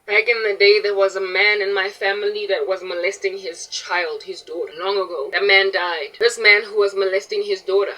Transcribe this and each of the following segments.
Back in the day, there was a man in my family that was molesting his child, his daughter, long ago. That man died. This man who was molesting his daughter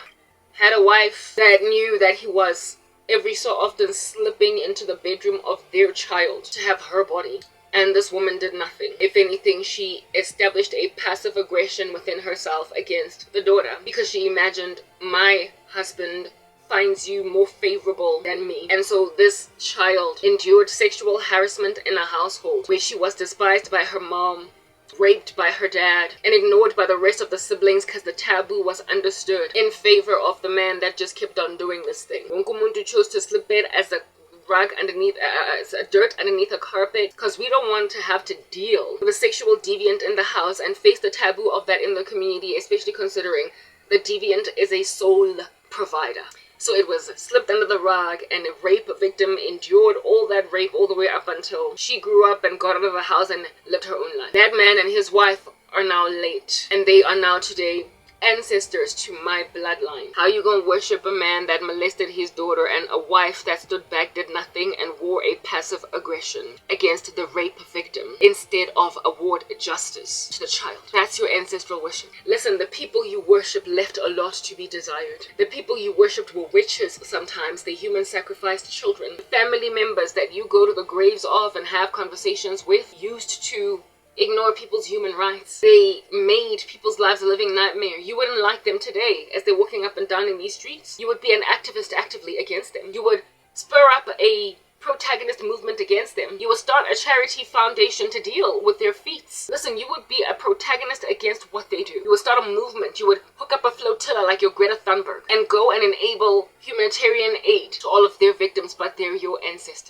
had a wife that knew that he was every so often slipping into the bedroom of their child to have her body. And this woman did nothing. If anything, she established a passive aggression within herself against the daughter because she imagined, my husband finds you more favorable than me. And so this child endured sexual harassment in a household where she was despised by her mom, raped by her dad, and ignored by the rest of the siblings because the taboo was understood in favor of the man that just kept on doing this thing. Wonke umuntu chose to slip it as a rug underneath, as a dirt underneath a carpet, because we don't want to have to deal with a sexual deviant in the house and face the taboo of that in the community, especially considering the deviant is a sole provider. So it was slipped under the rug, and a rape victim endured all that rape all the way up until she grew up and got out of the house and lived her own life. That man and his wife are now late, and they are now today ancestors to my bloodline. How you gonna worship a man that molested his daughter and a wife that stood back, did nothing, and wore a passive aggression against the rape victim instead of award justice to the child? That's your ancestral worship. Listen, the people you worship left a lot to be desired. The people you worshipped were witches sometimes. They human sacrificed children. Family members that you go to the graves of and have conversations with used to ignore people's human rights. They made people's lives a living nightmare. You wouldn't like them today as they're walking up and down in these streets. You would be an activist actively against them. You would spur up a protagonist movement against them. You would start a charity foundation to deal with their feats. Listen, you would be a protagonist against what they do. You would start a movement. You would hook up a flotilla like your Greta Thunberg and go and enable humanitarian aid to all of their victims, but they're your ancestors.